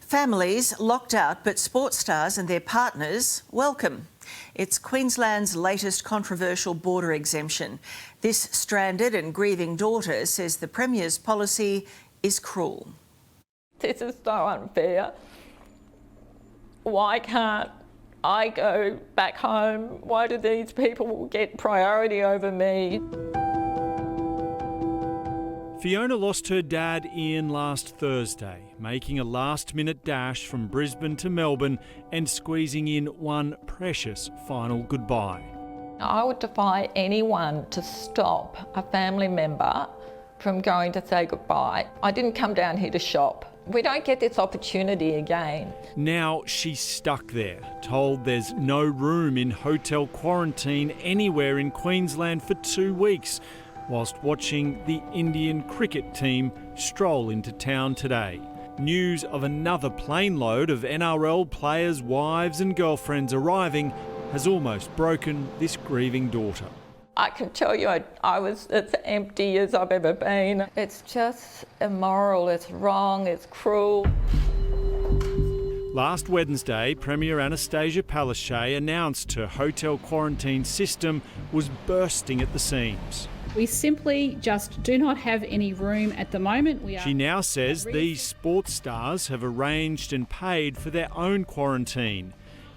Families locked out, but sports stars and their partners welcome. It's Queensland's latest controversial border exemption. This stranded and grieving daughter says the Premier's policy is cruel. This is so unfair. Why can't I go back home? Why do these people get priority over me? Fiona lost her dad Ian last Thursday, making a last-minute dash from Brisbane to Melbourne and squeezing in one precious final goodbye. I would defy anyone to stop a family member from going to say goodbye. I didn't come down here to shop. We don't get this opportunity again. Now she's stuck there, told there's no room in hotel quarantine anywhere in Queensland for 2 weeks, whilst watching the Indian cricket team stroll into town today. News of another plane load of NRL players' wives and girlfriends arriving has almost broken this grieving daughter. I can tell you I was as empty as I've ever been. It's just immoral, it's wrong, it's cruel. Last Wednesday, Premier Anastasia Palaszczuk announced her hotel quarantine system was bursting at the seams. We simply just do not have any room at the moment. She now says these sports stars have arranged and paid for their own quarantine.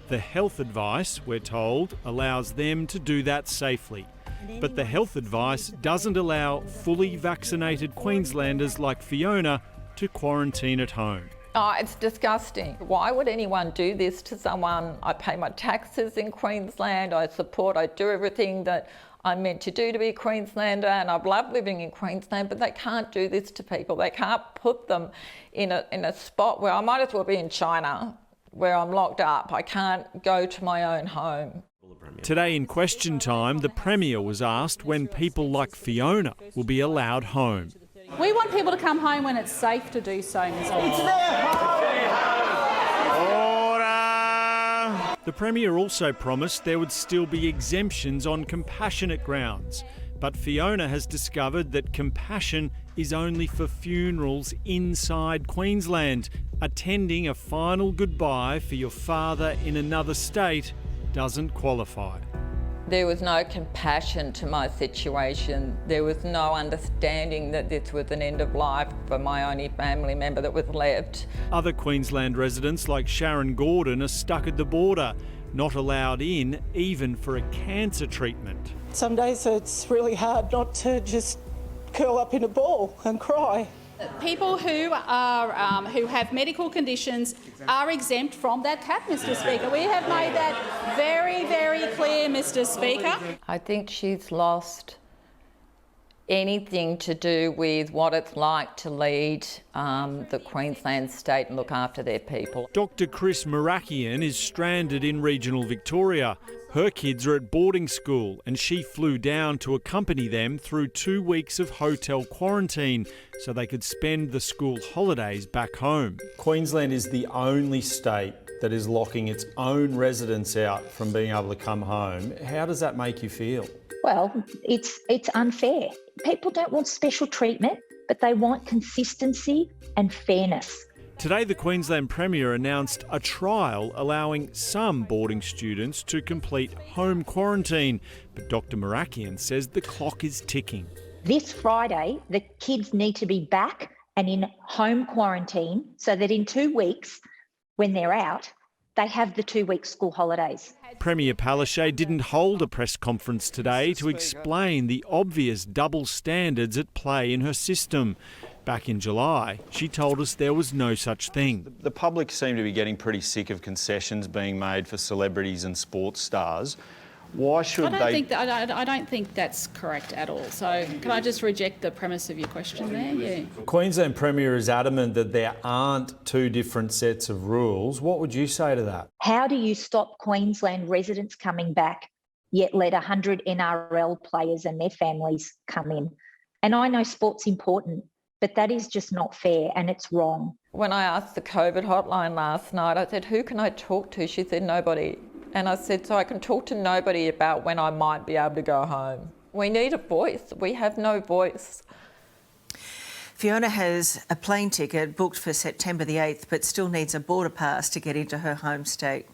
The health advice, we're told, allows them to do that safely. But the health advice doesn't allow fully vaccinated Queenslanders like Fiona to quarantine at home. Oh, it's disgusting. Why would anyone do this to someone? I pay my taxes in Queensland, I do everything that I'm meant to do to be a Queenslander, and I've loved living in Queensland, but they can't do this to people. They can't put them in a spot where I might as well be in China, where I'm locked up. I can't go to my own home. Today in question time, the Premier was asked when people like Fiona will be allowed home. We want people to come home when it's safe to do so, Ms. The Premier also promised there would still be exemptions on compassionate grounds. But Fiona has discovered that compassion is only for funerals inside Queensland. Attending a final goodbye for your father in another state doesn't qualify. There was no compassion to my situation. There was no understanding that this was an end of life for my only family member that was left. Other Queensland residents like Sharon Gordon are stuck at the border, not allowed in even for a cancer treatment. Some days it's really hard not to just curl up in a ball and cry. People who have medical conditions are exempt from that cap, Mr. Speaker. We have made that very, very clear, Mr. Speaker. I think she's lost anything to do with what it's like to lead the Queensland state and look after their people. Dr Chris Marakian is stranded in regional Victoria. Her kids are at boarding school and she flew down to accompany them through 2 weeks of hotel quarantine so they could spend the school holidays back home. Queensland is the only state that is locking its own residents out from being able to come home. How does that make you feel? Well, it's unfair. People don't want special treatment, but they want consistency and fairness. Today, the Queensland Premier announced a trial allowing some boarding students to complete home quarantine. But Dr Marakian says the clock is ticking. This Friday, the kids need to be back and in home quarantine so that in 2 weeks, when they're out, they have the 2-week school holidays. Premier Palaszczuk didn't hold a press conference today to explain the obvious double standards at play in her system. Back in July, she told us there was no such thing. The public seem to be getting pretty sick of concessions being made for celebrities and sports stars. Why should I don't think that's correct at all. So can I just reject the premise of your question there? Yeah. Queensland Premier is adamant that there aren't two different sets of rules. What would you say to that? How do you stop Queensland residents coming back, yet let 100 NRL players and their families come in? And I know sport's important, but that is just not fair and it's wrong. When I asked the COVID hotline last night, I said, who can I talk to? She said, nobody. And I said, so I can talk to nobody about when I might be able to go home. We need a voice. We have no voice. Fiona has a plane ticket booked for September the 8th, but still needs a border pass to get into her home state.